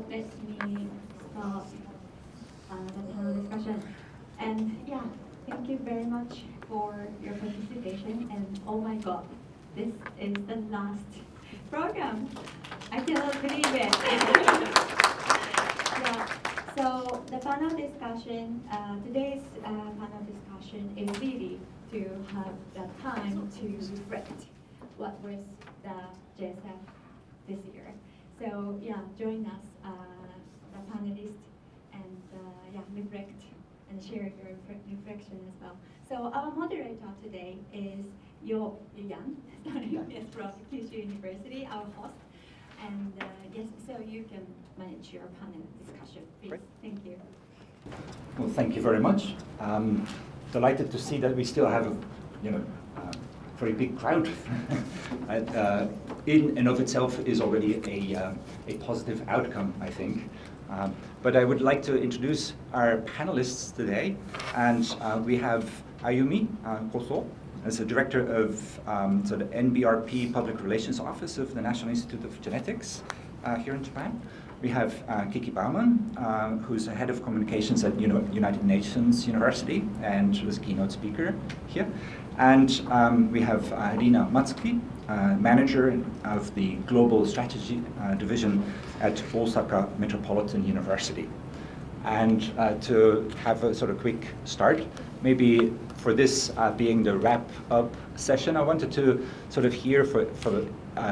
let me start the panel discussion. And yeah, thank you very much for your participation. And oh my God, this is the last program. I cannot believe it. Yeah. So the panel discussion, today's panel discussion is really to have the time to reflect what was the JSF this year. So yeah, join us, the panelists, and yeah, reflect and share your reflection as well. So our moderator today is Yo Yan, yes, from Kyushu University, our host. And yes, so you can manage your panel discussion, please. Great. Thank you. Well, thank you very much. Delighted to see that we still have a, very big crowd. In and of itself is already a positive outcome, I think. But I would like to introduce our panelists today, and we have Ayumi Koso as the director of the NBRP Public Relations Office of the National Institute of Genetics here in Japan. We have Kiki Bowman, who's the head of communications at United Nations University and was a keynote speaker here. And we have Rina Matsuki, manager of the Global Strategy Division at Osaka Metropolitan University. And to have a sort of quick start, maybe for this being the wrap-up session, I wanted to sort of hear for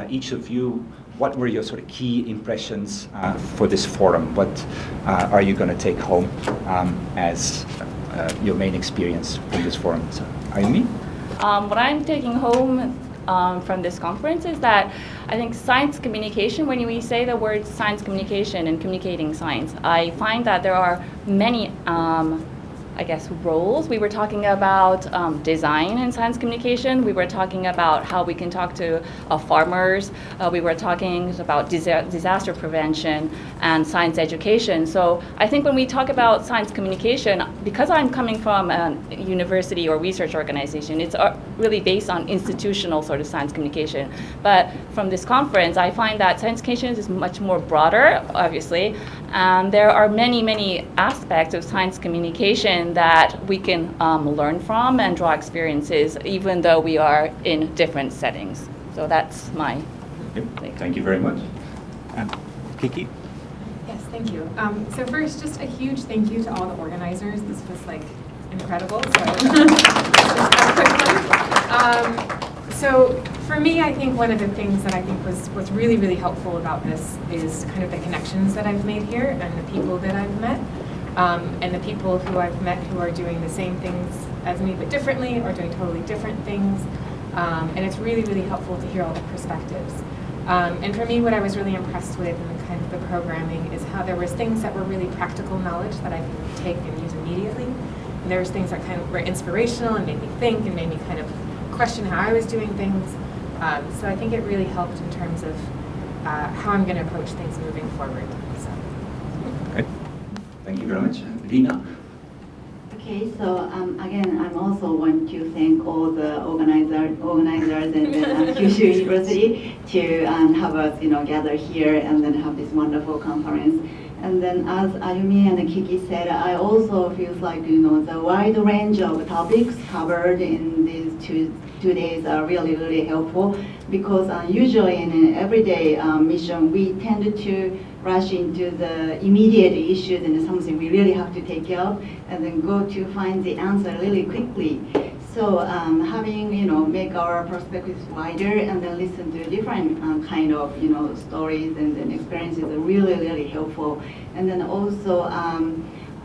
each of you, what were your sort of key impressions for this forum? What are you going to take home as your main experience from this forum? So, Ayumi? What I'm taking home from this conference is that I think science communication, when we say the word science communication and communicating science, I find that there are many roles. We were talking about design in science communication. We were talking about how we can talk to farmers. We were talking about disaster prevention and science education. So I think when we talk about science communication, because I'm coming from a university or research organization, it's really based on institutional sort of science communication. But from this conference, I find that science communication is much more broader, obviously. And there are many, many aspects of science communication that we can learn from and draw experiences, even though we are in different settings. So that's my take. Thank you very much. Kiki? Yes, thank you. So first, just a huge thank you to all the organizers. This was like incredible. So just a quick one. So for me, I think one of the things that I think was really, really helpful about this is kind of the connections that I've made here and the people that I've met. And the people who I've met who are doing the same things as me but differently or doing totally different things. And it's really, really helpful to hear all the perspectives. And for me, what I was really impressed with in the kind of the programming is how there was things that were really practical knowledge that I could take and use immediately. And there was things that kind of were inspirational and made me think and made me kind of question how I was doing things. So I think it really helped in terms of how I'm going to approach things moving forward. So. Okay. Thank you very much. Rina? Okay, so again, I also want to thank all the organizers and Kyushu University to have us, gather here and then have this wonderful conference. And then as Ayumi and Kiki said, I also feel like, the wide range of topics covered in these two days are really, really helpful because usually in an everyday mission, we tend to rush into the immediate issues and something we really have to take care of and then go to find the answer really quickly. So having, make our perspectives wider and then listen to different kind of, stories and experiences are really, really helpful. And then also,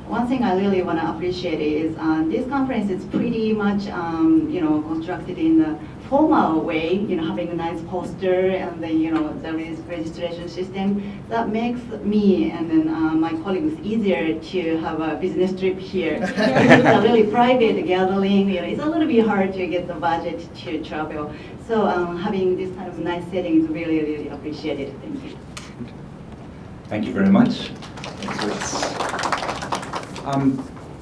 one thing I really want to appreciate is this conference is pretty much, constructed in a formal way, having a nice poster and then, the registration system. That makes me and then my colleagues easier to have a business trip here. It's a really private gathering. It's a little bit hard to get the budget to travel. So having this kind of nice setting is really, really appreciated. Thank you. Thank you very much.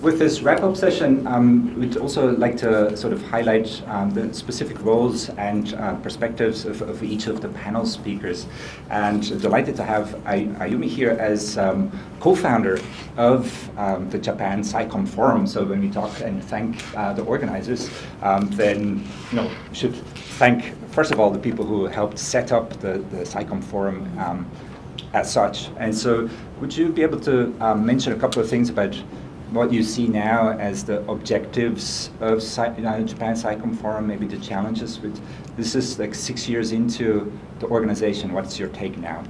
with this wrap-up session, we'd also like to sort of highlight the specific roles and perspectives of each of the panel speakers. And delighted to have Ayumi here as co-founder of the Japan SciComm Forum. So when we talk and thank the organizers, then we should thank, first of all, the people who helped set up the SciComm Forum as such. And so would you be able to mention a couple of things about what you see now as the objectives of Japan SciComm Forum, maybe the challenges? This is like 6 years into the organization. What's your take now?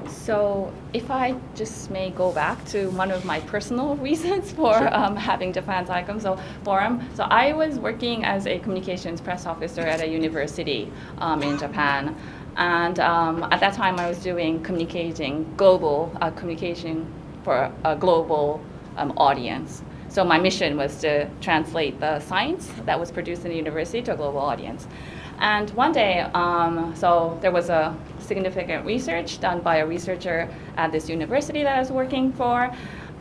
So if I just may go back to one of my personal reasons for having Japan SciComm Forum. So I was working as a communications press officer at a university in Japan. And at that time I was doing communication for a global audience. So my mission was to translate the science that was produced in the university to a global audience. And one day, so there was a significant research done by a researcher at this university that I was working for,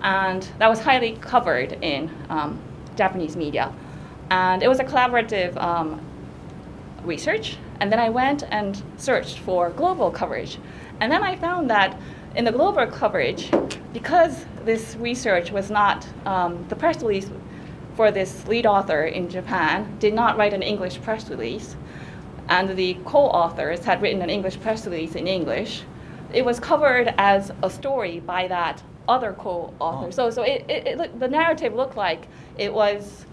and that was highly covered in Japanese media. And it was a collaborative research. And then I went and searched for global coverage. And then I found that in the global coverage, because this research was not, the press release for this lead author in Japan did not write an English press release, and the co-authors had written an English press release in English, it was covered as a story by that other co-author. So the narrative looked like it was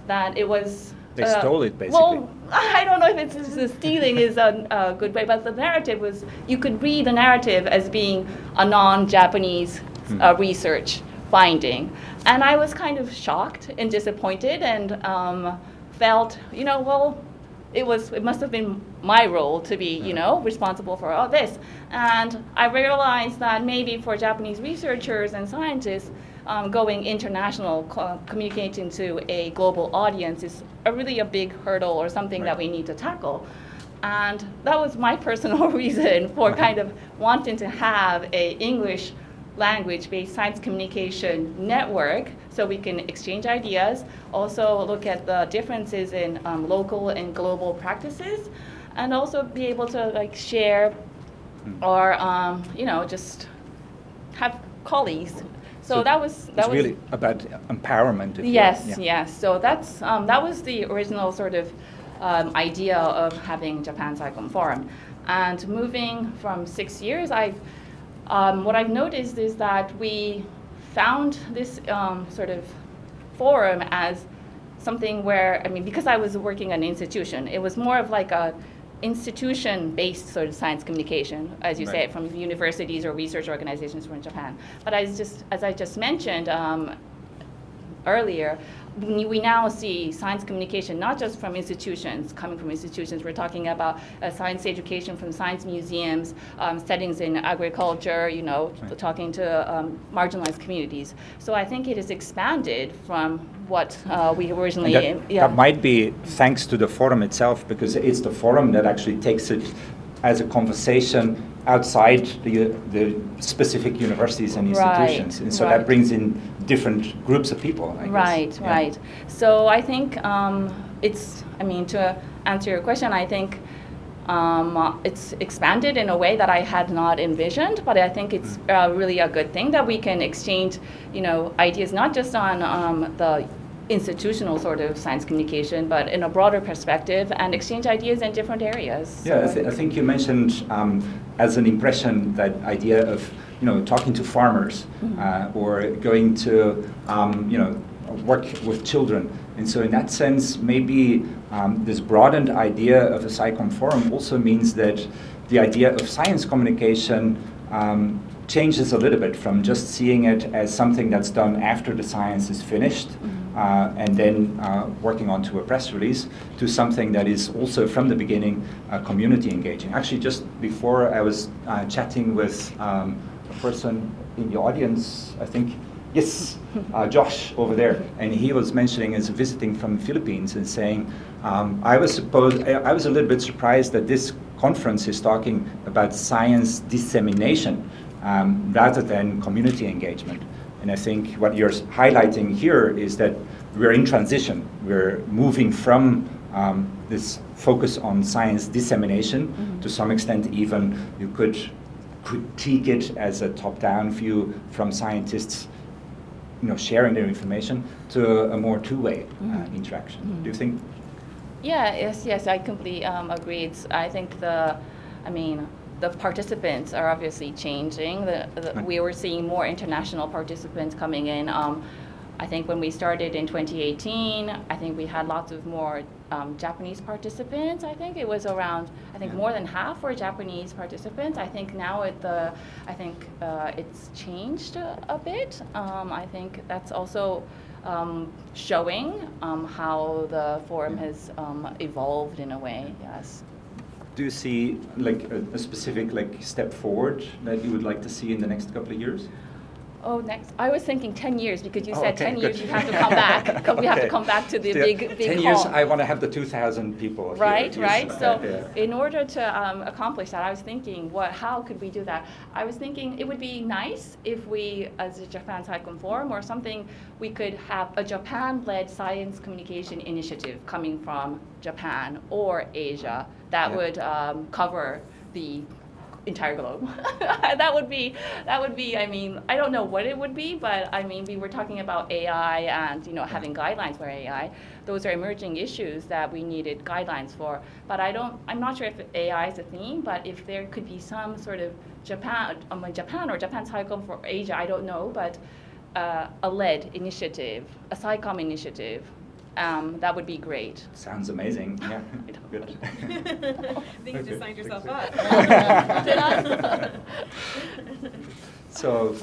that it was... They stole it, basically. Well, I don't know if it's stealing is a good way, but the narrative was, you could read the narrative as being a non-Japanese research finding. And I was kind of shocked and disappointed and felt, well, it must have been my role to be, responsible for all this. And I realized that maybe for Japanese researchers and scientists, going international, communicating to a global audience is really a big hurdle or something that we need to tackle. And that was my personal reason for kind of wanting to have an English language-based science communication network so we can exchange ideas, also look at the differences in local and global practices, and also be able to share or just have colleagues. So that was really about empowerment. Yes. So that was the original sort of idea of having Japan SciComm Forum. And moving from 6 years, what I've noticed is that we found this sort of forum as something where, because I was working in an institution, it was more of like a institution-based sort of science communication, as you say, from universities or research organizations from Japan. But as I just mentioned earlier, we now see science communication not just from institutions, coming from institutions. We're talking about science education from science museums, settings in agriculture, talking to marginalized communities. So I think it has expanded from what we originally... That might be thanks to the forum itself, because it's the forum that actually takes it as a conversation outside the specific universities and institutions. And so that brings in different groups of people, I guess. Right. So I think to answer your question, I think it's expanded in a way that I had not envisioned, but I think it's really a good thing that we can exchange, ideas not just on the institutional sort of science communication, but in a broader perspective, and exchange ideas in different areas. Yeah, I think you mentioned as an impression that idea of talking to farmers or going to work with children. And so in that sense, maybe this broadened idea of a SciComm Forum also means that the idea of science communication changes a little bit from just seeing it as something that's done after the science is finished and then working onto a press release, to something that is also from the beginning community engaging. Actually, just before I was chatting with a person in the audience, I think, yes, Josh over there, and he was mentioning as visiting from the Philippines and saying, I was a little bit surprised that this conference is talking about science dissemination rather than community engagement. And I think what you're highlighting here is that we're in transition. We're moving from this focus on science dissemination, to some extent even you could critique it as a top-down view from scientists, sharing their information, to a more two-way interaction. Do you think? Yeah, yes, I completely agree. I think the participants are obviously changing. We were seeing more international participants coming in. I think when we started in 2018, I think we had lots of more Japanese participants. I think it was around, more than half were Japanese participants. I think now it's changed a bit. I think that's also showing how the forum has evolved in a way. Yes. Do you see a specific step forward that you would like to see in the next couple of years? Oh, next. I was thinking 10 years because you said okay, 10 years good. you have to come back. We have to come back to the big 10 hall. years, I want to have the 2,000 people. Right, here. right. Yes. So Yeah. in order to accomplish that, I was thinking, how could we do that? I was thinking it would be nice if we, as a Japan Cyclone Forum or something, we could have a Japan-led science communication initiative coming from Japan or Asia that would cover the entire globe. that would be, I don't know what it would be, but we were talking about AI and, having guidelines for AI. Those are emerging issues that we needed guidelines for. But I'm not sure if AI is a theme, but if there could be some sort of Japan or Japan Cyclone for Asia, I don't know, but a lead initiative, a SciComm initiative, that would be great. Sounds amazing. Yeah. Good. I think you just signed yourself up. So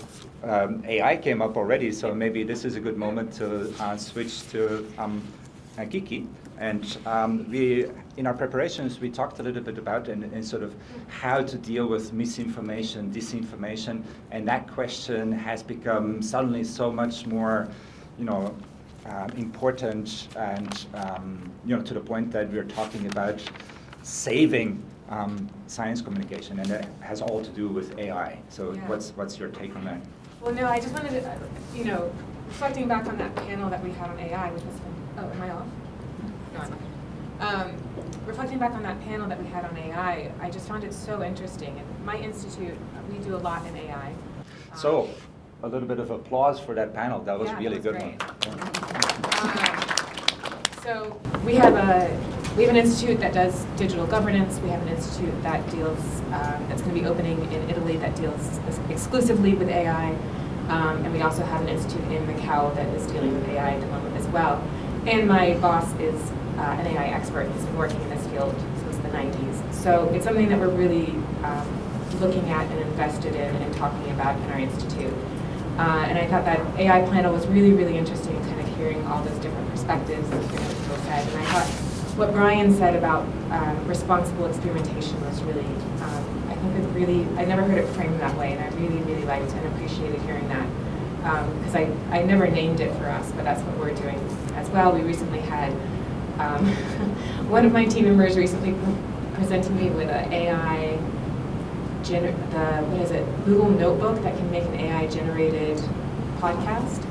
AI came up already, so maybe this is a good moment to switch to Kiki. And we, in our preparations, we talked a little bit about and sort of how to deal with misinformation, disinformation, and that question has become suddenly so much more, important, and to the point that we're talking about saving science communication, and that has all to do with AI. So Yeah. what's your take on that? Well, no, I just wanted to, reflecting back on that panel that we had on AI, which was, am I off? No, I'm not. Reflecting back on that panel that we had on AI, I just found it so interesting. And my institute, we do a lot in AI. So, a little bit of applause for that panel. That was Yeah, really that good was one. So we have an institute that does digital governance. We have an institute that deals that's going to be opening in Italy that deals exclusively with AI, and we also have an institute in Macau that is dealing with AI at the moment as well. And my boss is an AI expert. He's been working in this field since the 90s. So it's something that we're really looking at and invested in and talking about in our institute. And I thought that AI panel was really, really interesting, kind of hearing all those different perspectives and what people said. And I thought what Brian said about responsible experimentation was really, I think I never heard it framed that way, and I really, really liked and appreciated hearing that. Because I never named it for us, but that's what we're doing as well. We recently had, one of my team members recently presented me with an AI, Google Notebook that can make an AI-generated podcast.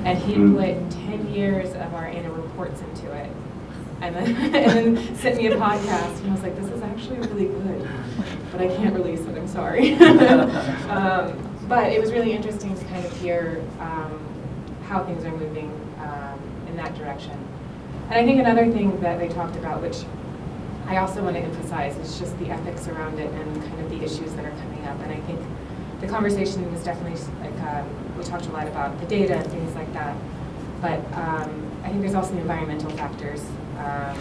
And he put 10 years of our annual reports into it. And then sent me a podcast, and I was like, this is actually really good, but I can't release it, I'm sorry. But it was really interesting to kind of hear how things are moving in that direction. And I think another thing that they talked about, which I also want to emphasize, is just the ethics around it and kind of the issues that are coming up. And I think the conversation was definitely, we talked a lot about the data and things like that. But I think there's also the environmental factors. I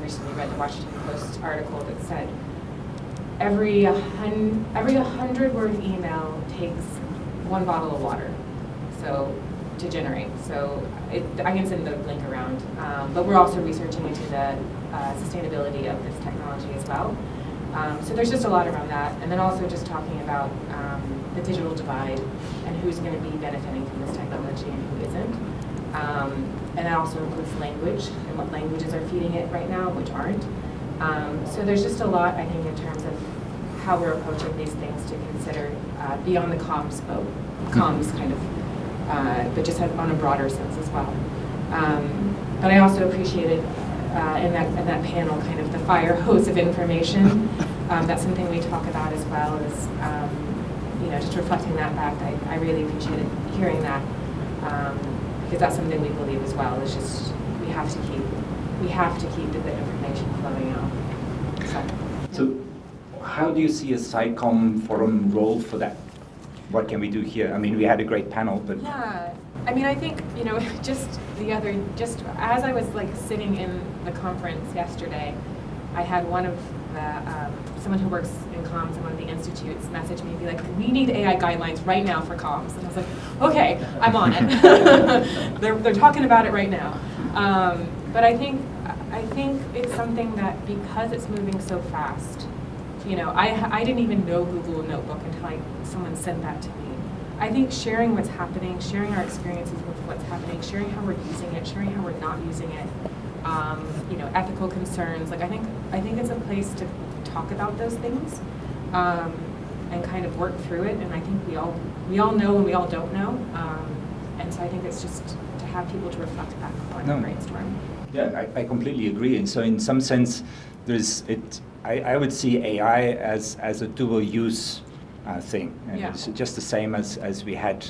recently read the Washington Post article that said every 100-word email takes 1 bottle of water to generate. So I can send the link around. But we're also researching into the sustainability of this technology as well. So there's just a lot around that. And then also just talking about the digital divide and who's going to be benefiting from this technology and who isn't. And that also includes language and what languages are feeding it right now, which aren't. So there's just a lot, I think, in terms of how we're approaching these things to consider beyond the comms kind of, but just on a broader sense as well. But I also appreciated in that panel kind of the fire hose of information. That's something we talk about as well as, just reflecting that back. I really appreciated hearing that because that's something we believe as well. It's just we have to keep the good information flowing out. So how do you see a SciComm forum role for that? What can we do here? I mean, we had a great panel, but... Yeah, I mean, I think, just as I was like sitting in the conference yesterday, I had one of the, someone who works in comms in one of the institutes message me and be like, we need AI guidelines right now for comms. And I was like, okay, I'm on it. they're talking about it right now. But I think it's something that because it's moving so fast, I didn't even know Google Notebook until someone sent that to me. I think sharing what's happening, sharing our experiences with what's happening, sharing how we're using it, sharing how we're not using it, ethical concerns. Like I think it's a place to talk about those things and kind of work through it. And I think we all know and we all don't know. And so I think it's just to have people to reflect back on and brainstorm. Yeah, I completely agree. And so in some sense, I would see AI as a dual-use thing. And it's just the same as we had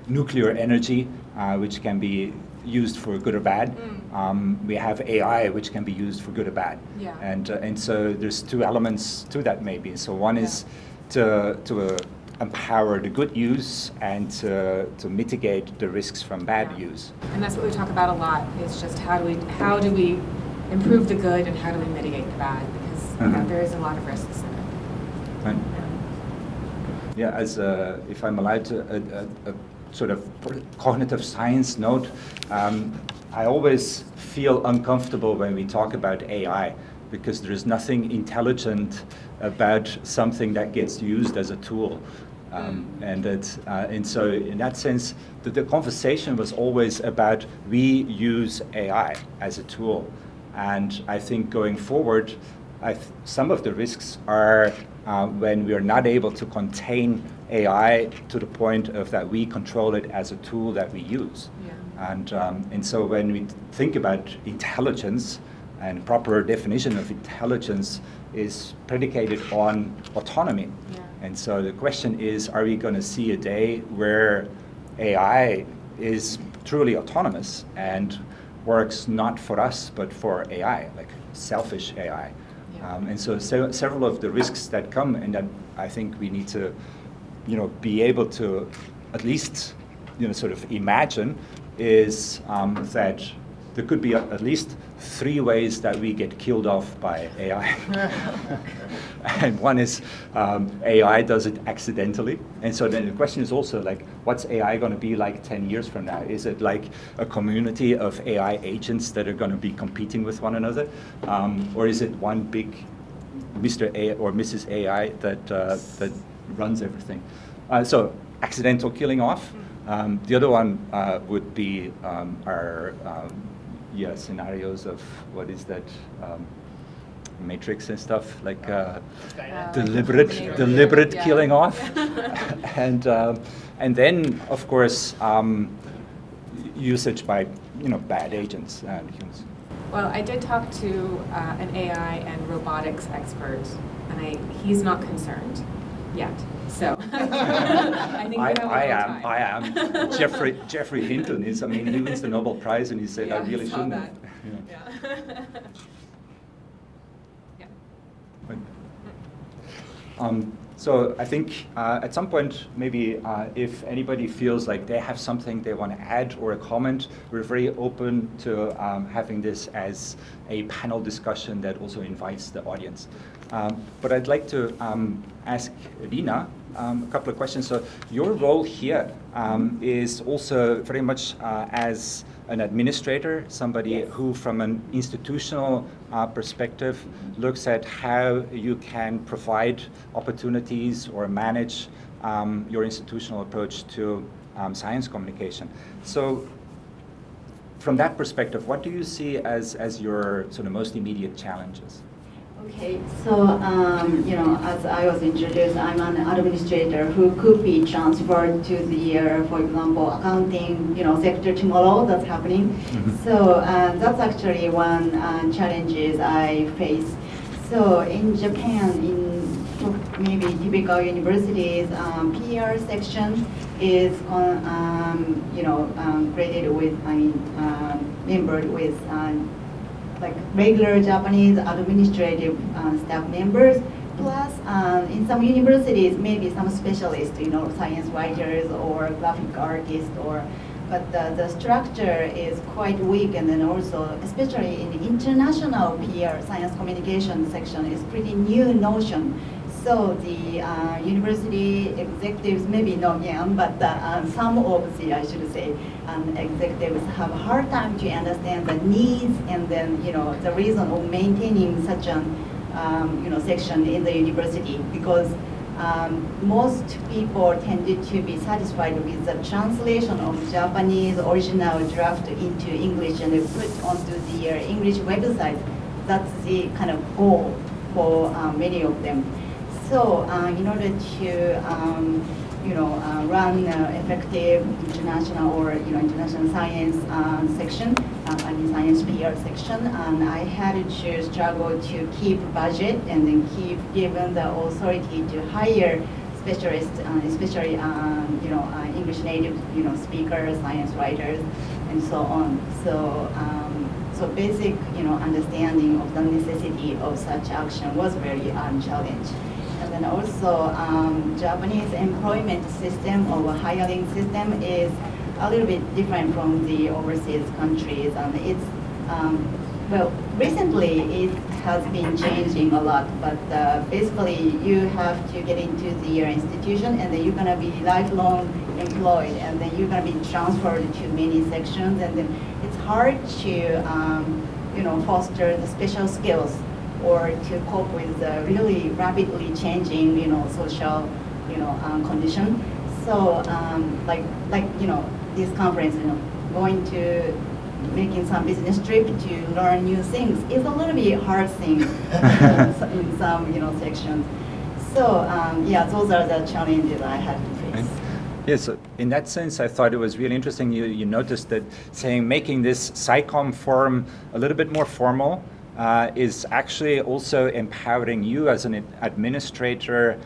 nuclear energy, which can be used for good or bad. We have AI, which can be used for good or bad. Yeah. And so there's two elements to that maybe. So one is to empower the good use and to mitigate the risks from bad use. And that's what we talk about a lot, is just how do we improve the good and how do we mitigate the bad, because there is a lot of risks in it. Right. Yeah, as if I'm allowed to a sort of cognitive science note, I always feel uncomfortable when we talk about AI because there is nothing intelligent about something that gets used as a tool. And so in that sense, the conversation was always about we use AI as a tool. And I think going forward, some of the risks are when we are not able to contain AI to the point of that we control it as a tool that we use. Yeah. And so when we think about intelligence, and proper definition of intelligence is predicated on autonomy. Yeah. And so the question is, are we going to see a day where AI is truly autonomous and works not for us but for AI, like selfish AI? Yeah. And so several of the risks that come, and that I think we need to, be able to at least, sort of imagine, is that there could be at least 3 ways that we get killed off by AI. And one is AI does it accidentally. And so then the question is also like, what's AI going to be like 10 years from now? Is it like a community of AI agents that are going to be competing with one another? Or is it one big Mr. A or Mrs. AI that runs everything? So accidental killing off. The other one would be our scenarios of what is that Matrix and stuff, like deliberate killing off, and then of course usage by bad agents and humans. Well, I did talk to an AI and robotics expert, and he's not concerned yet. So I think I am. Jeffrey Hinton is. I mean, he wins the Nobel Prize, and he said, "I really shouldn't." That. So I think at some point, maybe if anybody feels like they have something they want to add or a comment, we're very open to having this as a panel discussion that also invites the audience. But I'd like to ask Rina a couple of questions. So your role here is also very much as an administrator, somebody who from an institutional perspective looks at how you can provide opportunities or manage your institutional approach to science communication. So from that perspective, what do you see as your sort of most immediate challenges? Okay, so as I was introduced, I'm an administrator who could be transferred to the, for example, accounting, sector tomorrow. That's happening. Mm-hmm. So that's actually one challenges I face. So in Japan, in maybe typical universities, PR section is created with, membered with like regular Japanese administrative staff members, plus in some universities, maybe some specialists, science writers or graphic artists, but the structure is quite weak, and then also, especially in the international PR, science communication section, is pretty new notion. So the university executives, maybe not young, but some of the, I should say, executives have a hard time to understand the needs and then, the reason of maintaining such a, section in the university, because most people tended to be satisfied with the translation of Japanese original draft into English and they put onto the English website. That's the kind of goal for many of them. So in order to run effective international or international science section, science PR section, and I had to struggle to keep budget and then keep given the authority to hire specialists, especially English native speakers, science writers, and so on. So so basic understanding of the necessity of such action was very challenged. And then also Japanese employment system or hiring system is a little bit different from the overseas countries. It's well, recently it has been changing a lot, but basically you have to get into the institution and then you're gonna be lifelong employed, and then you're gonna be transferred to many sections, and then it's hard to foster the special skills or to cope with the really rapidly changing, social, condition. So, this conference, going to making some business trip to learn new things is a little bit hard thing in some, sections. So, those are the challenges I had to face. Yes, in that sense, I thought it was really interesting. You noticed that making this SciComm forum a little bit more formal is actually also empowering you as an administrator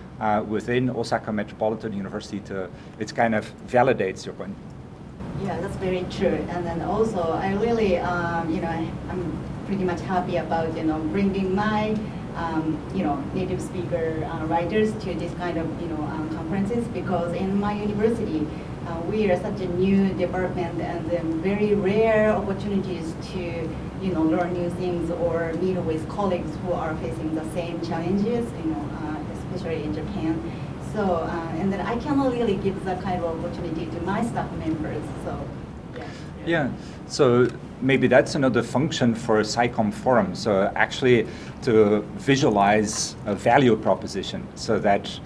within Osaka Metropolitan University it kind of validates your point. Yeah, that's very true. And then also, I really, I'm pretty much happy about, bringing my, native speaker writers to this kind of, conferences, because in my university, we are such a new department and then very rare opportunities to, learn new things or meet with colleagues who are facing the same challenges, especially in Japan. So, and then I cannot really give that kind of opportunity to my staff members, so, yeah. Yeah, so maybe that's another function for a SciComm forum, so actually to visualize a value proposition so that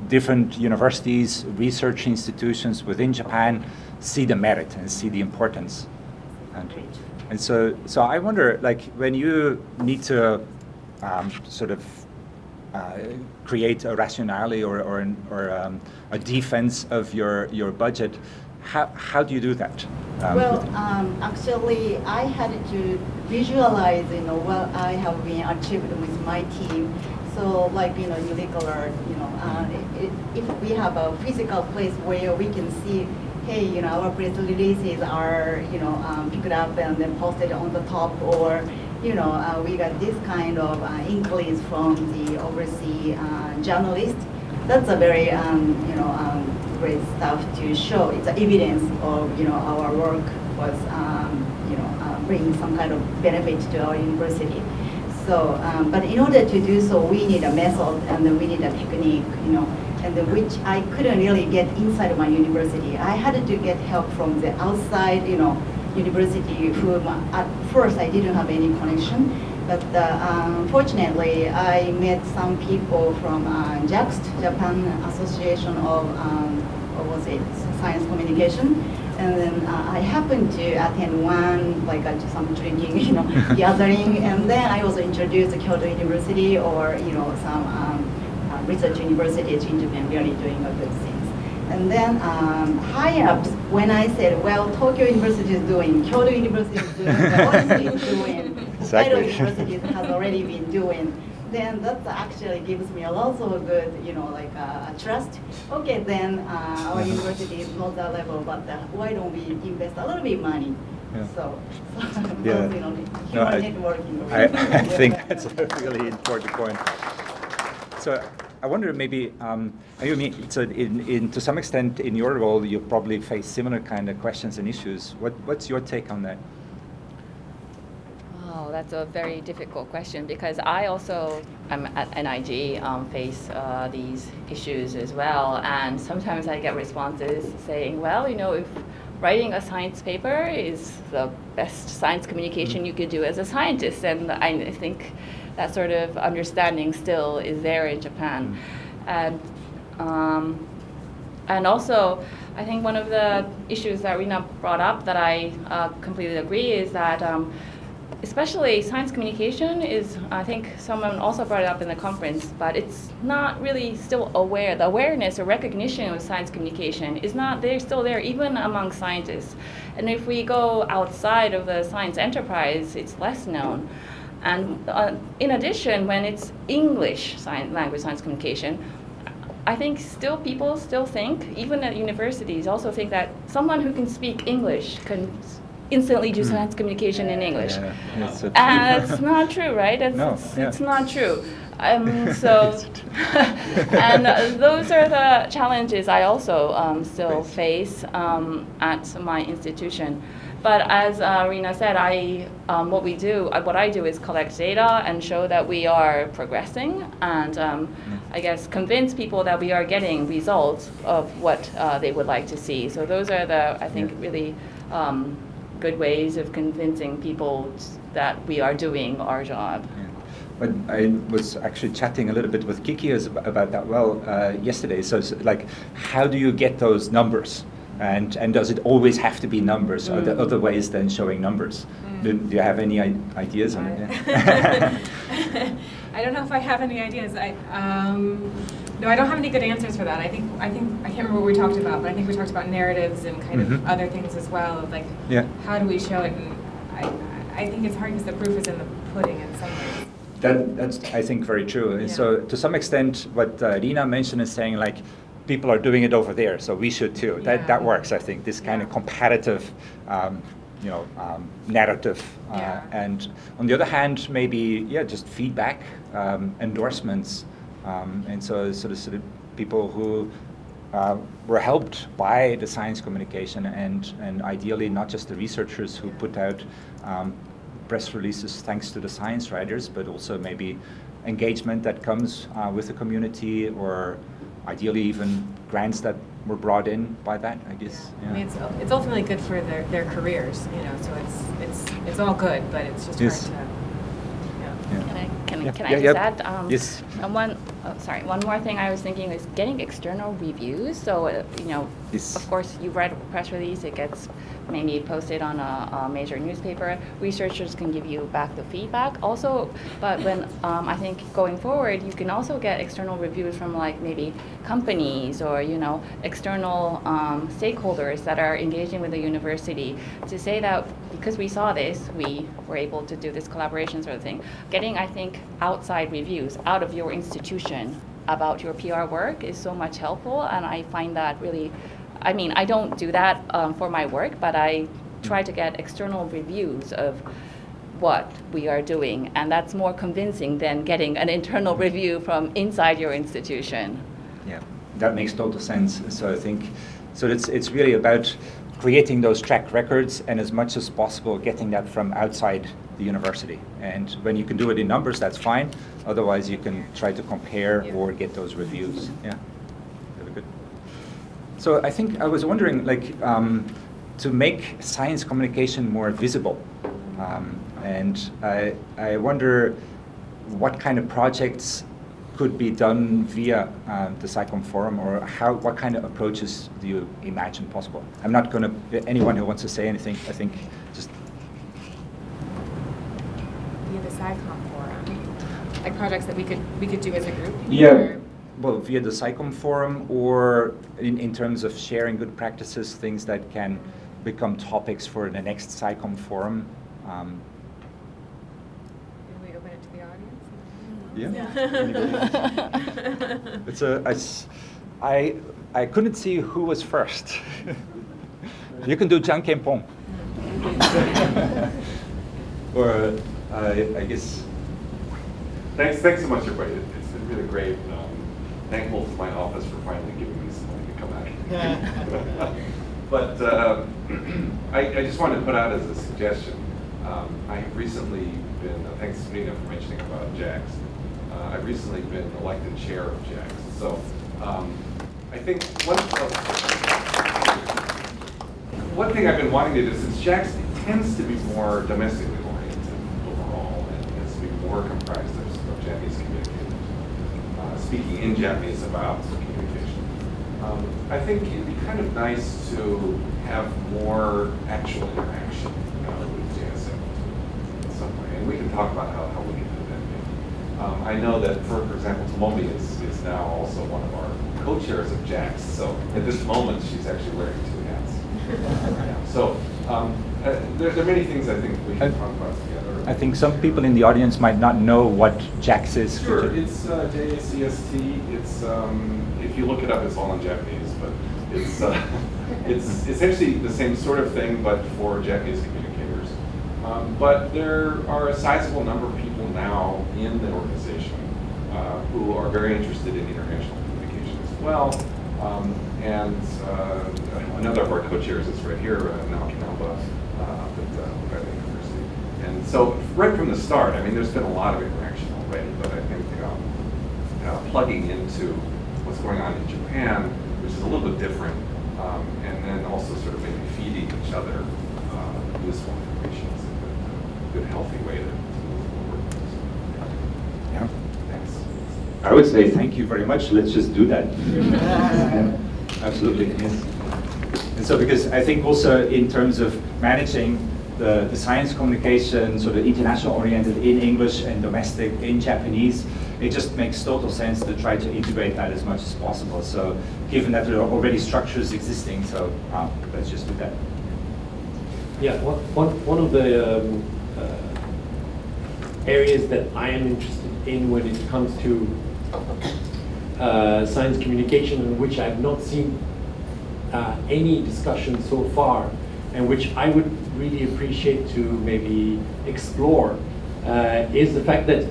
different universities, research institutions within Japan see the merit and see the importance. And so I wonder, like, when you need to create a rationale or a defense of your budget, how do you do that? Actually, I had to visualize, what I have been achieved with my team. So, like, unicolor, if we have a physical place where we can see, hey, our press releases are, picked up and then posted on the top, or we got this kind of inquiries from the overseas journalists. That's a very, great stuff to show. It's evidence of, our work was, bringing some kind of benefit to our university. So, but in order to do so, we need a method and then we need a technique, and which I couldn't really get inside of my university. I had to get help from the outside, university, whom at first I didn't have any connection. But fortunately, I met some people from JAXT, Japan Association of, what was it, Science Communication. And then I happened to attend one, like some drinking, gathering, and then I was introduced to Kyoto University or, some research universities in Japan really doing a good things. And then high-ups, when I said, well, Tokyo University is doing, Kyoto University is doing, Lauwereyns is doing, Exactly. Kyoto University has already been doing, then that actually gives me a lot of good, a trust. Okay, then our university is not that level, but why don't we invest a little bit money? Yeah. So Yeah. human No, networking. I think that's a really important point. So I wonder maybe, Ayumi, so to some extent in your role, you probably face similar kind of questions and issues. What's your take on that? Oh, that's a very difficult question because I also am at NIG, face these issues as well. And sometimes I get responses saying, well, if writing a science paper is the best science communication you could do as a scientist. And I think that sort of understanding still is there in Japan. And also, I think one of the issues that Rina brought up that I completely agree is that especially science communication is, I think someone also brought it up in the conference, but it's not really still aware. The awareness or recognition of science communication is not there, still there, even among scientists. And if we go outside of the science enterprise, it's less known. And in addition, when it's English language science communication, I think people still think, even at universities, also think that someone who can speak English can instantly do science communication in English. Yeah, that's so And it's not true, right? It's not true. So, and those are the challenges I also still face at my institution. But as Rina said, what I do is collect data and show that we are progressing, and I guess convince people that we are getting results of what they would like to see. So those are I think, really good ways of convincing people that we are doing our job. Yeah. But I was actually chatting a little bit with Kiki about that yesterday. So it's like, how do you get those numbers? And does it always have to be numbers? Are there other ways than showing numbers? Do you have any ideas on it? I don't know if I have any ideas. No, I don't have any good answers for that. I think I can't remember what we talked about, but I think we talked about narratives and kind of other things as well. Of like, how do we show it? And I think it's hard because the proof is in the pudding in some ways. That's I think very true. And so to some extent, what Rina mentioned is saying like, people are doing it over there, so we should too. That works, I think. This kind of competitive, narrative. And on the other hand, maybe just feedback, endorsements, and so sort of people who were helped by the science communication, and ideally not just the researchers who put out press releases thanks to the science writers, but also maybe engagement that comes with the community, or ideally even grants that were brought in by that, I guess. I mean, it's ultimately good for their careers, so it's all good, but it's just hard to. Can I just add? Yes. One more thing I was thinking is getting external reviews. So, of course, you write a press release, it gets maybe posted on a major newspaper. Researchers can give you back the feedback also, but when I think going forward, you can also get external reviews from like maybe companies or, external stakeholders that are engaging with the university to say that because we saw this, we were able to do this collaboration sort of thing. Getting, I think, outside reviews out of your institution about your PR work is so much helpful, and I find that really, I don't do that for my work, but I try to get external reviews of what we are doing, and that's more convincing than getting an internal review from inside your institution. Yeah, that makes total sense. So I think, it's really about creating those track records, and as much as possible getting that from outside the university. And when you can do it in numbers, that's fine. Otherwise, you can try to compare or get those reviews. Yeah, very good. So I think I was wondering, to make science communication more visible, and I wonder what kind of projects could be done via the SciComm forum, or what kind of approaches do you imagine possible? I'm not going to, anyone who wants to say anything, I think just... Via the SciComm forum, like projects that we could do as a group? Yeah, or? well, via the SciComm forum, or in terms of sharing good practices, things that can become topics for the next SciComm forum. Can we open it to the audience? Yeah. I couldn't see who was first. You can do Janken Pong. Or I guess. Thanks so much, everybody. It's been really great. Thankful to my office for finally giving me some money to come out here. But I just wanted to put out as a suggestion. I have recently been, thanks to Rina for mentioning about JAX, I've recently been elected chair of JAX. So I think one thing I've been wanting to do, since JAX tends to be more domestically oriented overall, and tends to be more comprised of Japanese communicators, speaking in Japanese about communication. I think it'd be kind of nice to have more actual interaction with JSF in some way, and we can talk about how we can do that. I know that, for example, Tomomi is now also one of our co-chairs of JAX, so at this moment she's actually wearing 2 hats. So there are many things I think we can talk about together. I think some people in the audience might not know what JAX is. Sure, it's JSCST. It's if you look it up, it's all in Japanese, but it's essentially the same sort of thing, but for Japanese communicators. But there are a sizable number of people now in the organization who are very interested in international communication as well. And another of our co-chairs is right here, Naoki Namba, up at the University. And so right from the start, I mean, there's been a lot of interaction already, but I think plugging into what's going on in Japan, which is a little bit different, and then also sort of maybe feeding each other useful information is a good healthy way to move forward. Yeah. Thanks. I would say thank you very much. Let's just do that. Absolutely. Yes. And so, because I think also in terms of managing the science communication, sort of international oriented in English and domestic in Japanese, it just makes total sense to try to integrate that as much as possible. So given that there are already structures existing, so let's just do that. Yeah, one of the areas that I am interested in when it comes to science communication, in which I've not seen any discussion so far, and which I would really appreciate to maybe explore, is the fact that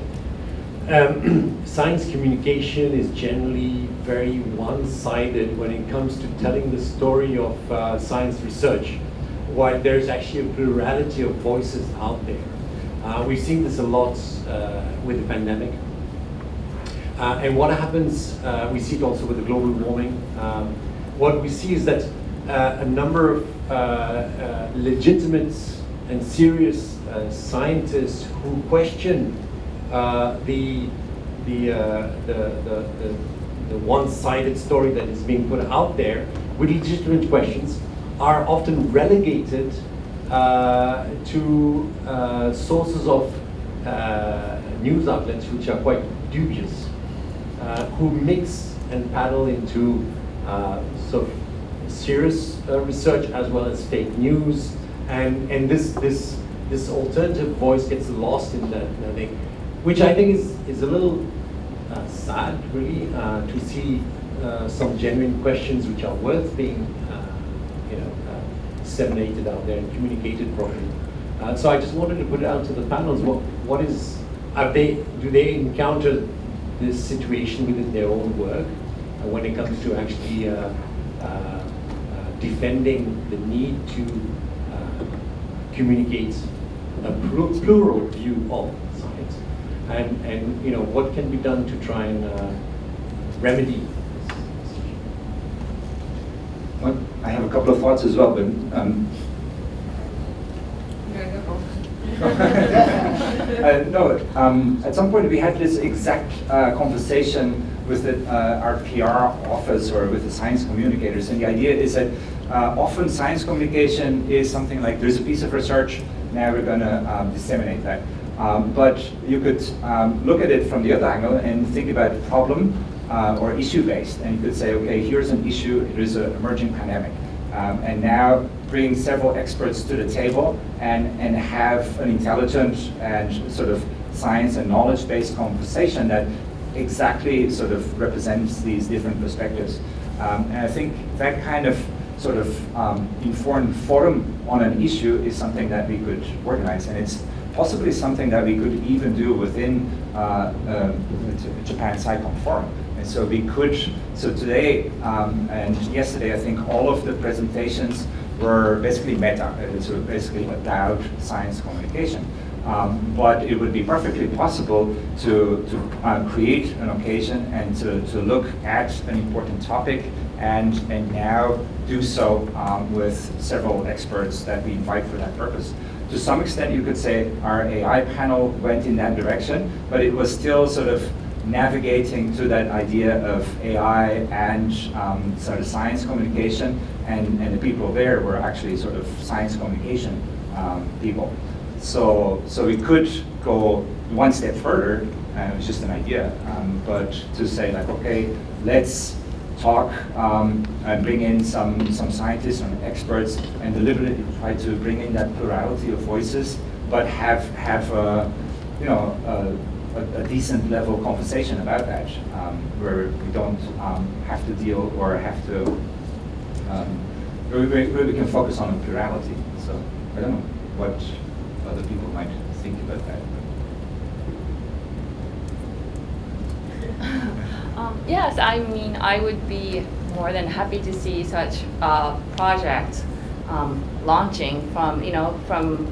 science communication is generally very one-sided when it comes to telling the story of science research, while there's actually a plurality of voices out there. We've seen this a lot with the pandemic. And what happens, we see it also with the global warming. What we see is that a number of legitimate and serious scientists who question the one-sided story that is being put out there with legitimate questions are often relegated to sources of news outlets which are quite dubious, who mix and paddle into sort of serious research as well as fake news, and this alternative voice gets lost in that thing, which I think is a little sad, really, to see some genuine questions which are worth being disseminated out there and communicated properly. So I just wanted to put it out to the panels. Do they encounter this situation within their own work when it comes to actually defending the need to communicate a plural view of science, and what can be done to try and remedy this issue? Well, I have a couple of thoughts as well, but No, at some point we had this exact conversation with our PR office or with the science communicators, and the idea is that often science communication is something like, there's a piece of research, now we're going to disseminate that. But you could look at it from the other angle and think about problem or issue-based, and you could say, okay, here's an issue, here's an emerging pandemic, and now bring several experts to the table and have an intelligent and sort of science and knowledge-based conversation that exactly sort of represents these different perspectives. And I think that kind of sort of informed forum on an issue is something that we could organize, and it's possibly something that we could even do within Japan SciComm Forum. And so we could, so today and yesterday, I think all of the presentations were basically meta, so basically about science communication. But it would be perfectly possible to create an occasion and to look at an important topic and now do so with several experts that we invite for that purpose. To some extent, you could say our AI panel went in that direction, but it was still sort of navigating to that idea of AI and sort of science communication, and the people there were actually sort of science communication people. So we could go one step further, and it was just an idea, but to say like, okay, let's talk and bring in some scientists and experts and deliberately try to bring in that plurality of voices, but have you know, a decent level conversation about that, where we don't have to deal or have to, where we can focus on the plurality. So I don't know what other people might think about that. Yes, I mean, I would be more than happy to see such a project launching from, you know, from,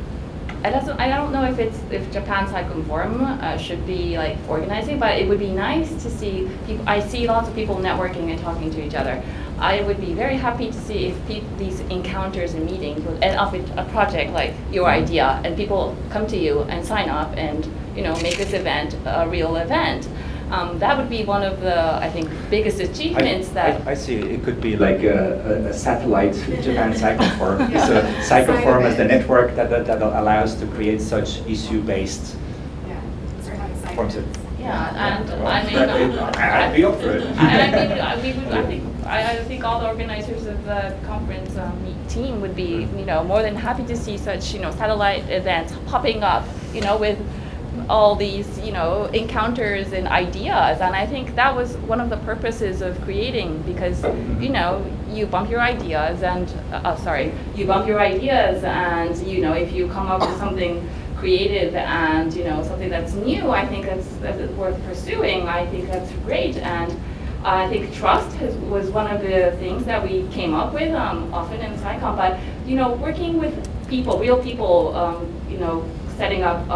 I don't know if Japan SciComm Forum should be like organizing, but it would be nice to see people. I see lots of people networking and talking to each other. I would be very happy to see if these encounters and meetings would end up with a project like your idea, and people come to you and sign up and, you know, make this event a real event. That would be one of the, I think, biggest achievements I see. It could be like a satellite Japan SciComm Forum. Yeah. So SciComm Forum as the network that allows to create such issue-based forms of. Yeah, and well, I mean, I'd be up for it. I think all the organizers of the conference team would be, you know, more than happy to see such, you know, satellite events popping up, you know, with all these, you know, encounters and ideas. And I think that was one of the purposes of creating, because, you know, you bump your ideas and, you bump your ideas, and, you know, if you come up with something creative and, you know, something that's new, I think that's worth pursuing. I think that's great. And I think trust was one of the things that we came up with often in SciComm. But, you know, working with people, real people, you know, setting up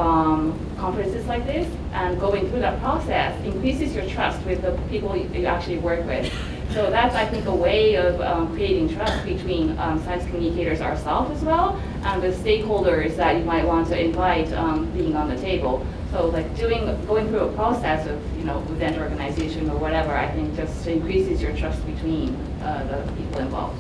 conferences like this and going through that process increases your trust with the people you actually work with. So that's, I think, a way of creating trust between science communicators ourselves as well, and the stakeholders that you might want to invite being on the table. So like going through a process of, you know, event organization or whatever, I think just increases your trust between the people involved.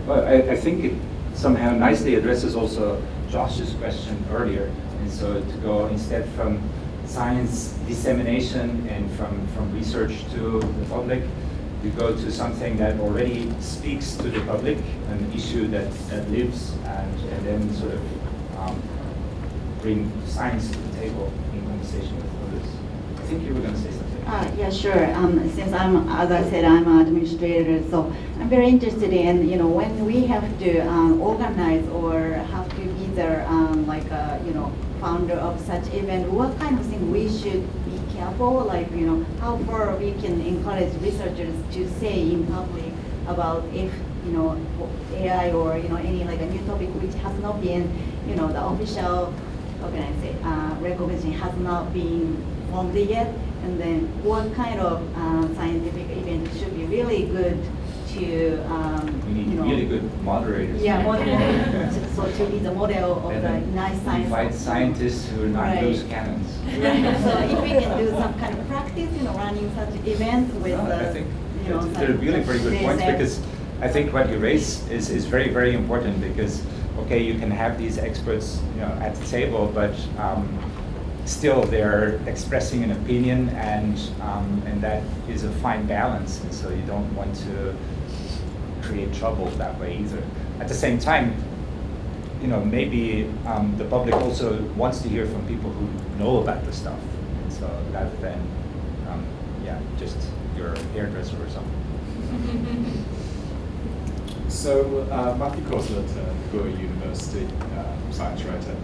Well, I think it somehow nicely addresses also Josh's question earlier. And so to go instead from science dissemination and from research to the public, you go to something that already speaks to the public, an issue that lives, and then sort of bring science to the table in conversation with others. I think you were going to say something. Yeah, sure. Since as I said, I'm an administrator, so I'm very interested in, you know, when we have to organize or have to be there, like a, you know, founder of such event, what kind of thing we should be careful, like, you know, how far we can encourage researchers to say in public about if, you know, AI or, you know, any like a new topic which has not been, you know, the official, how can I say, recognition has not been formed yet, and then what kind of scientific event should be really good to, We need you know, really good moderators. yeah, so to be the model of And the then nice science. invite scientists who are not Right. loose cannons. Right. So if we can do some kind of practice, you know, running such events with, No, I think you know, they're really very good points, JSF. because I think what you raise is very, very important, because, okay, you can have these experts, you know, at the table, but still they're expressing an opinion, and that is a fine balance, and so you don't want to create trouble that way either. At the same time, you know, maybe the public also wants to hear from people who know about the stuff, and so rather than, yeah, just your hairdresser or something. So, Matthew Koso at Goa University, science writer.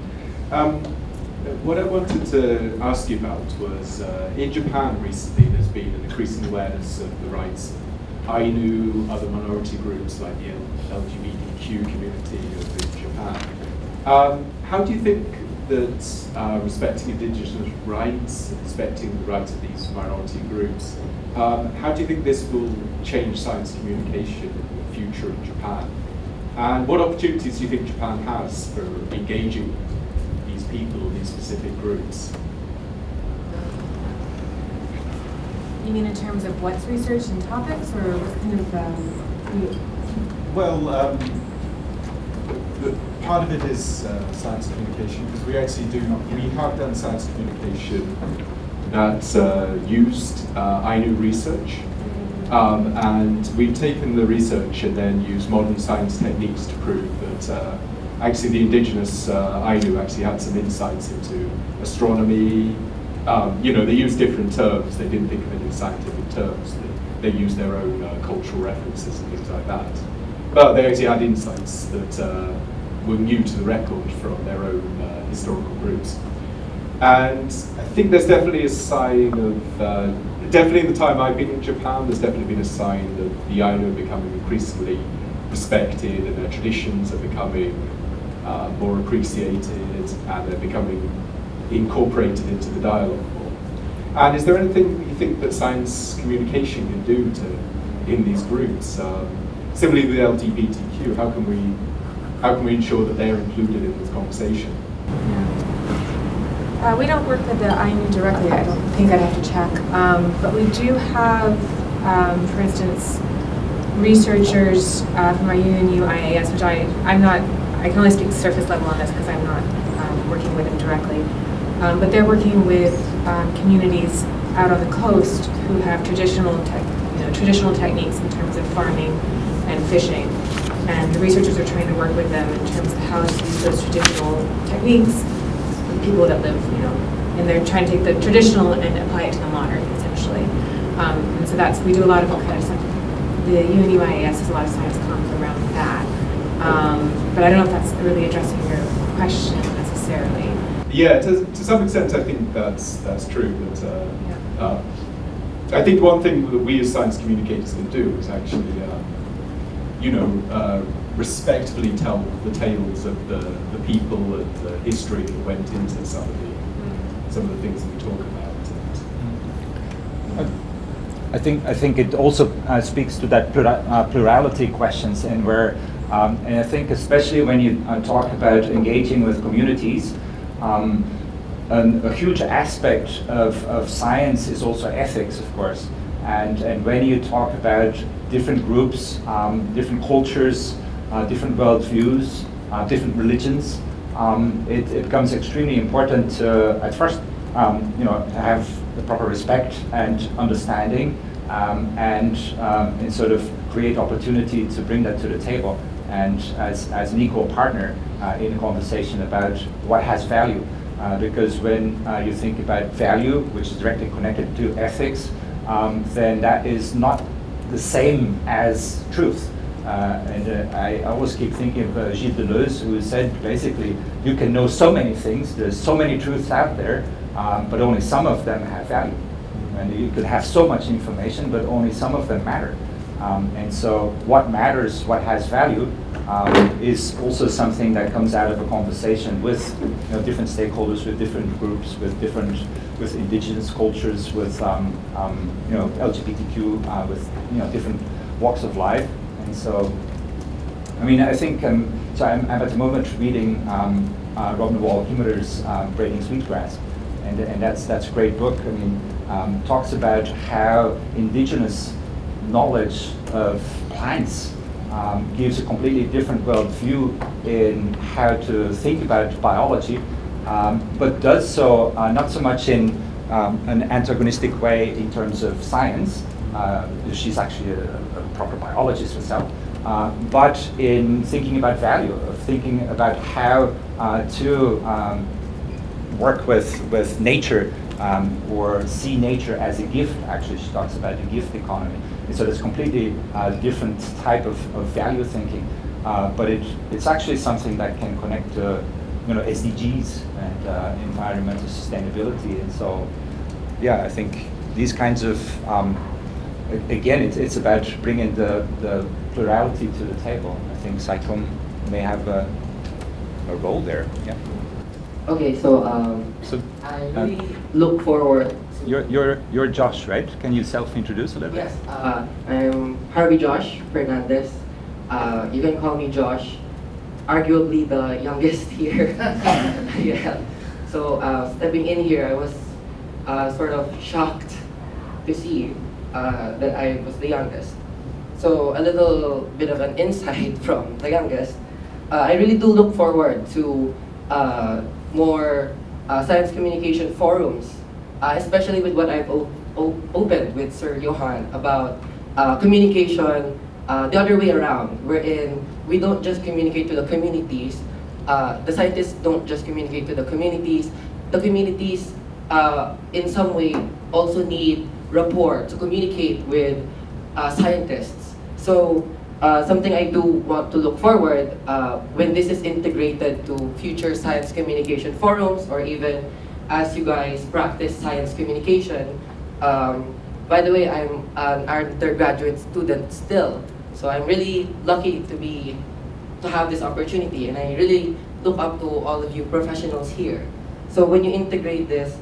What I wanted to ask you about was, in Japan recently there's been an increasing awareness of the rights of Ainu, other minority groups like the LGBTQ community of Japan. How do you think that respecting indigenous rights, respecting the rights of these minority groups, how do you think this will change science communication in the future in Japan? And what opportunities do you think Japan has for engaging these people, these specific groups? You mean in terms of what's researched and topics, or what kind of? Well, part of it is science communication, because we actually we have done science communication that used Ainu research, and we've taken the research and then used modern science techniques to prove that actually the indigenous Ainu actually had some insights into astronomy. You know, they used different terms, they didn't think of it in scientific terms, they used their own cultural references and things like that. But they actually had insights that were new to the record from their own historical groups. And I think there's definitely a sign of, definitely in the time I've been in Japan, there's definitely been a sign that the Ainu are becoming increasingly respected, and their traditions are becoming more appreciated, and they're becoming incorporated into the dialogue more. And is there anything that you think that science communication can do in these groups? Similarly with LGBTQ, how can we ensure that they're included in this conversation? We don't work with the Ainu directly. I don't think I'd have to check, but we do have, for instance, researchers from our UNU IAS, which I can only speak surface level on this because I'm not working with them directly. But they're working with communities out on the coast who have traditional techniques in terms of farming and fishing. And the researchers are trying to work with them in terms of how to use those traditional techniques with people that live, you know, and they're trying to take the traditional and apply it to the modern, essentially. And so we do a lot of kind of stuff. The UNU IAS has a lot of science comms around that. But I don't know if that's really addressing your question necessarily. Yeah, to some extent, I think that's true. But I think one thing that we as science communicators can do is actually, respectfully tell the tales of the people and the history that went into some of the things that we talk about. I think it also speaks to that plurality questions, and where, and I think especially when you talk about engaging with communities, a huge aspect of science is also ethics, of course. And when you talk about different groups, different cultures, different worldviews, different religions, it becomes extremely important to, at first, have the proper respect and understanding, and sort of create opportunity to bring that to the table, and as an equal partner in a conversation about what has value. Because when you think about value, which is directly connected to ethics, then that is not the same as truth. I always keep thinking of Gilles Deleuze, who said basically, you can know so many things, there's so many truths out there, but only some of them have value. And you could have so much information, but only some of them matter. And so what matters, what has value, is also something that comes out of a conversation with different stakeholders, with different groups, with indigenous cultures, with LGBTQ, with different walks of life. And so, I mean, I think, so I'm at the moment reading Robin Wall Himmer's Braiding Sweetgrass, and that's a great book. I mean, talks about how indigenous knowledge of plants gives a completely different worldview in how to think about biology, but does so not so much in an antagonistic way in terms of science. She's actually a proper biologist herself, but in thinking about value, of thinking about how to work with nature or see nature as a gift. Actually, she talks about the gift economy. And so there's completely different type of value thinking, but it's actually something that can connect to SDGs and environmental sustainability. And so, yeah, I think these kinds of again, it's about bringing the plurality to the table. I think SciComm may have a role there. Yeah. Okay, so I really look forward. You're Josh, right? Can you self-introduce a little bit? Yes, I'm Harvey Josh Fernandez. You can call me Josh. Arguably the youngest here. Yeah. So stepping in here, I was sort of shocked to see that I was the youngest. So a little bit of an insight from the youngest. I really do look forward to more science communication forums, especially with what I've opened with Sir Johan about communication the other way around, wherein we don't just communicate to the communities, the scientists don't just communicate to the communities in some way also need rapport to communicate with scientists. So something I do want to look forward when this is integrated to future science communication forums, or even as you guys practice science communication. By the way, I'm an undergraduate student still, so I'm really lucky to have this opportunity, and I really look up to all of you professionals here. So when you integrate this,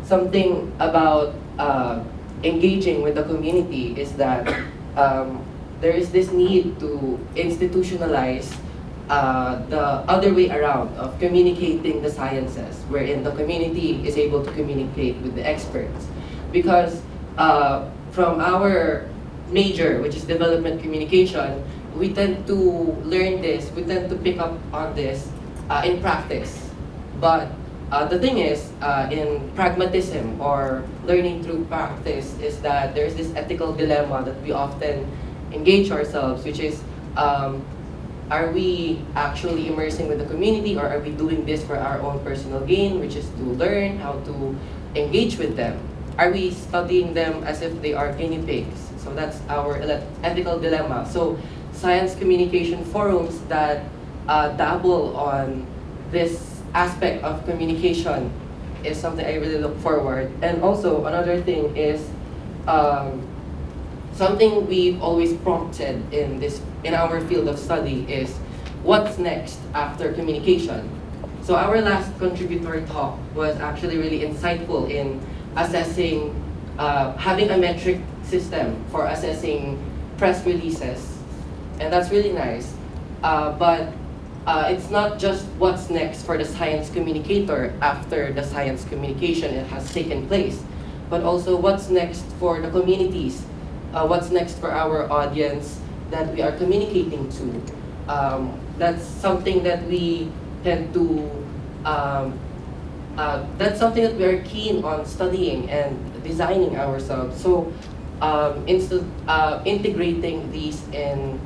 something about engaging with the community is that there is this need to institutionalize the other way around of communicating the sciences, wherein the community is able to communicate with the experts. Because from our major, which is development communication, we tend to learn this, we tend to pick up on this in practice. But the thing is, in pragmatism or learning through practice, is that there's this ethical dilemma that we often engage ourselves, which is, are we actually immersing with the community, or are we doing this for our own personal gain, which is to learn how to engage with them? Are we studying them as if they are guinea pigs? So that's our ethical dilemma. So science communication forums that dabble on this aspect of communication is something I really look forward. And also another thing is something we've always prompted in our field of study is what's next after communication. So our last contributory talk was actually really insightful in assessing, having a metric system for assessing press releases, and that's really nice. But it's not just what's next for the science communicator after the science communication has taken place, but also what's next for the communities, what's next for our audience that we are communicating to. That's something that we tend to, that's something that we are keen on studying and designing ourselves. So integrating these in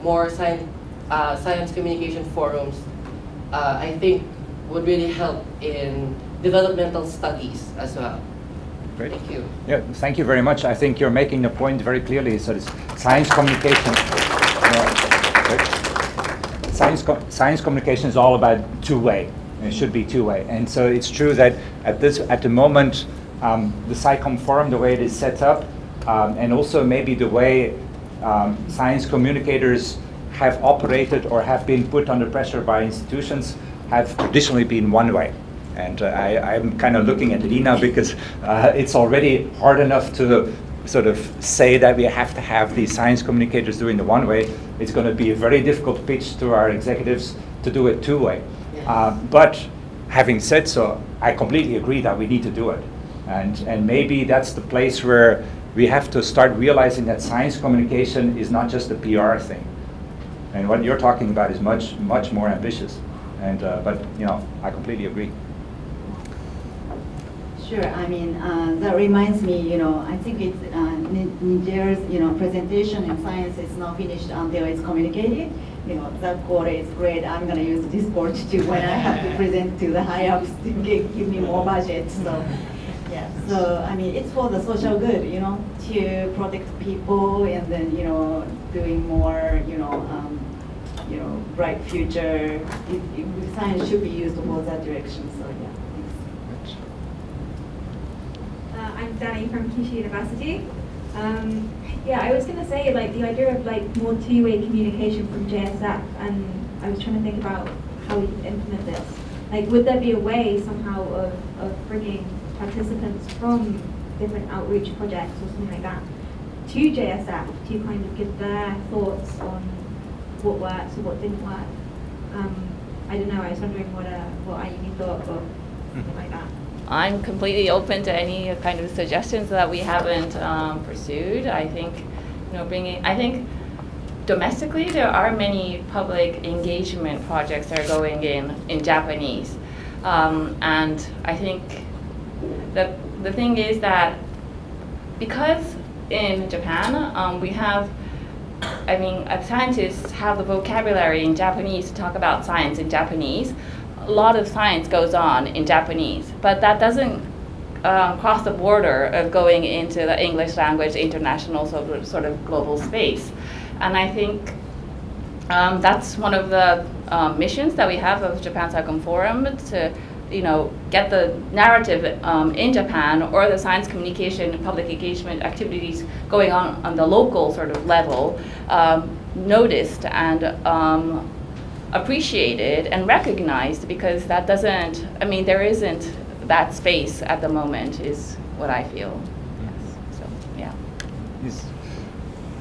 more science communication forums, I think would really help in developmental studies as well. Great. Thank you. Yeah, thank you very much. I think you're making the point very clearly. So it's science communication. Science communication is all about two-way. It should be two-way. And so it's true that at the moment, the SciComm forum, the way it is set up, and also maybe the way science communicators have operated or have been put under pressure by institutions have traditionally been one way. And I'm kind of looking at Rina because it's already hard enough to sort of say that we have to have these science communicators doing the one way, it's going to be a very difficult pitch to our executives to do it two-way. But having said so, I completely agree that we need to do it. And maybe that's the place where we have to start realizing that science communication is not just a PR thing. And what you're talking about is much, much more ambitious. And, but, you know, I completely agree. Sure. I mean, that reminds me, you know, I think it's Niger's, you know, presentation in science is not finished until it's communicated. You know, that quote is great. I'm going to use this quote too when I have to present to the high-ups to give me more budget. So, yeah. So, I mean, it's for the social good, you know, to protect people and then, you know, doing more, you know, bright future. Science should be used for that direction. So, yeah. I'm Danny from Kyushu University. Yeah, I was going to say, like, the idea of, like, more two-way communication from JSF, and I was trying to think about how we could implement this. Like, would there be a way somehow of bringing participants from different outreach projects or something like that to JSF to kind of give their thoughts on what works or what didn't work? I don't know, I was wondering what Ayumi thought or something like that. I'm completely open to any kind of suggestions that we haven't pursued. I think, you know, I think domestically there are many public engagement projects that are going in Japanese, and I think that the thing is that because in Japan we have, I mean, scientists have the vocabulary in Japanese to talk about science in Japanese. A lot of science goes on in Japanese, but that doesn't cross the border of going into the English language international sort of global space. And I think that's one of the missions that we have of Japan SciComm Forum, to, you know, get the narrative in Japan or the science communication and public engagement activities going on the local sort of level noticed and appreciated and recognized, because that doesn't, I mean, there isn't that space at the moment, is what I feel. Yes. So, yeah. Yes.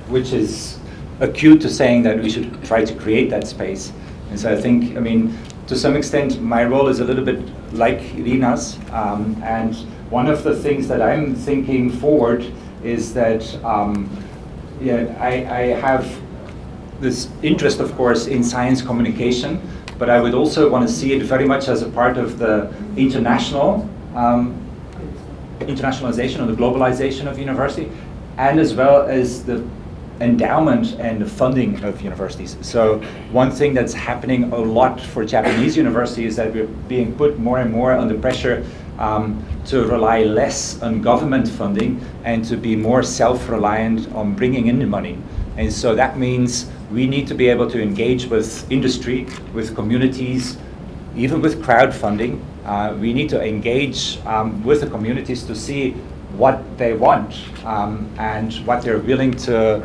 Which is acute to saying that we should try to create that space. And so I think, I mean, to some extent, my role is a little bit like Rina's. And one of the things that I'm thinking forward is that I have this interest, of course, in science communication, but I would also want to see it very much as a part of the internationalization or the globalization of university, and as well as the endowment and the funding of universities. So one thing that's happening a lot for Japanese universities is that we're being put more and more under pressure to rely less on government funding and to be more self-reliant on bringing in the money. And so that means we need to be able to engage with industry, with communities, even with crowdfunding. We need to engage with the communities to see what they want and what they're willing to,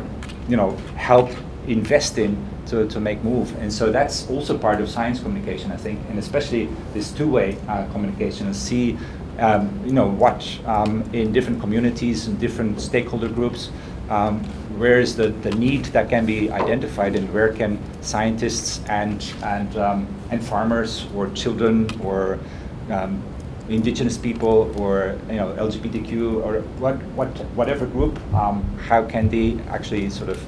you know, help invest in to make move. And so that's also part of science communication, I think, and especially this two-way communication, and see, you know, what in different communities and different stakeholder groups, where is the need that can be identified, and where can scientists and farmers or children or indigenous people or, you know, LGBTQ or whatever group, how can they actually sort of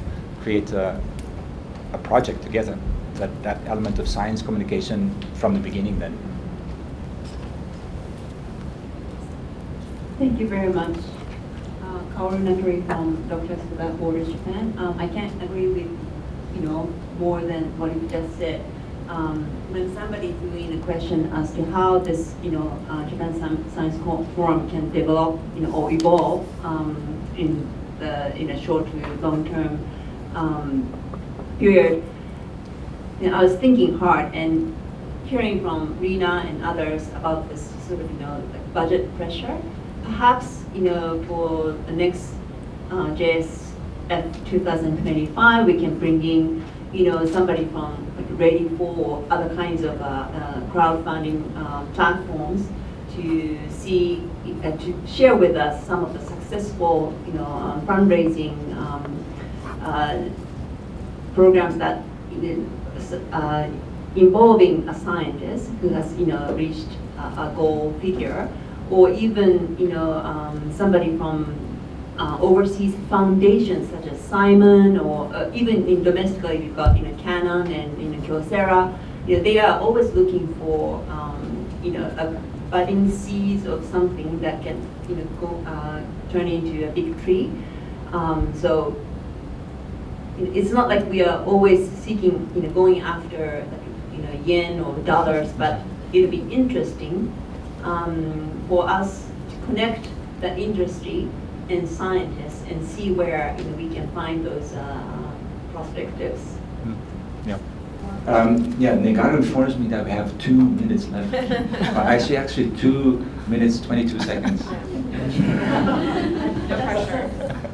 create a project together, that element of science communication from the beginning then. Thank you very much. Kaoru from Doctors Without Borders Japan. I can't agree with, you know, more than what you just said. When somebody threw in a question as to how this, you know, Japan Science Forum can develop, you know, or evolve in a short to long term period, you know, I was thinking hard and hearing from Rina and others about this sort of, you know, like budget pressure. Perhaps, you know, for the next JSF 2025, we can bring in, you know, somebody from like Ready for other kinds of crowdfunding platforms to see, to share with us some of the successful, fundraising programs that involving a scientist who has, reached a goal figure, or even, somebody from overseas foundations such as Simon, or even in domestically we've got, Canon and, Kyocera. They are always looking for, a budding seeds of something that can, turn into a big tree. So it's not like we are always seeking, going after, yen or dollars, but it'll be interesting for us to connect the industry and scientists and see where, we can find those perspectives. Yeah. Negaro informs me that we have 2 minutes left. Actually 2 minutes, 22 seconds.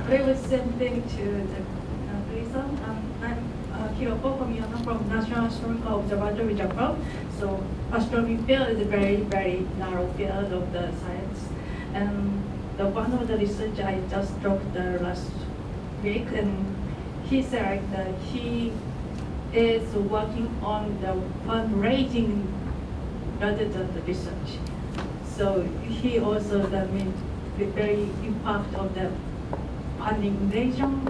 Very the same thing to the Lisa. I'm Hiroko Komiyama from National Astronomical Observatory, Japan. So astronomy field is a very, very narrow field of the science. And one of the research I just talked last week, and he said that he is working on the fundraising rather than the research. So he also very impact of the fundraising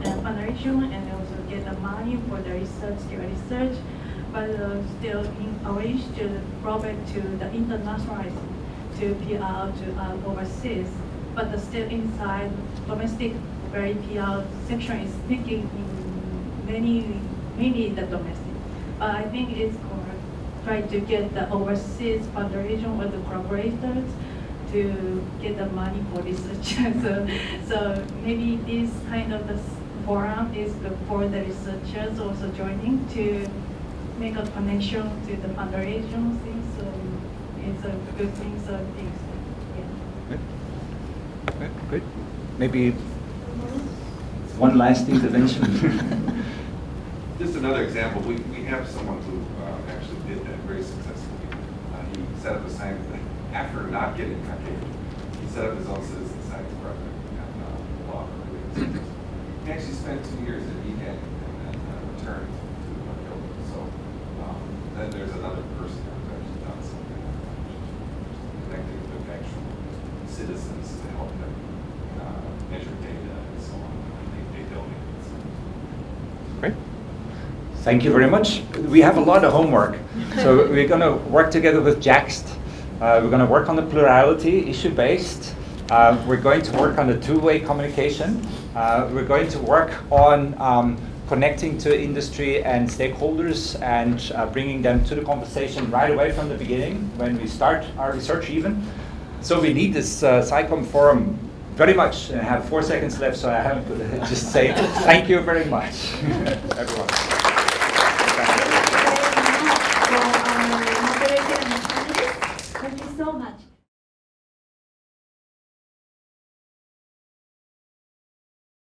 and also get the money for the research, but still in a wish to provide to the internationalism, to PR to overseas, but still inside domestic, very PR section is thinking in mainly the domestic. I think it's try to get the overseas fundraising or the collaborators to get the money for research. so maybe this kind of the forum is good for the researchers also joining to make a connection to the fundraising thing. So it's a good thing. So yeah. Good. Maybe one last intervention. Just another example, we have someone who actually did that very successfully. He set up a science, after not getting that paid, he set up his own citizen science project at Lauwereyns. He actually spent 2 years at ECAG and then returned to Kyoto. So then there's another person who's actually done something connecting with actual citizens to help them measure data and so on. They donate. Great. Thank you very much. We have a lot of homework. So we're going to work together with JAXT. We're going to work on the plurality, issue-based. We're going to work on the two-way communication. We're going to work on connecting to industry and stakeholders and bringing them to the conversation right away from the beginning when we start our research even. So we need this SciComm forum very much. I have 4 seconds left, so I have to just say thank you very much, everyone.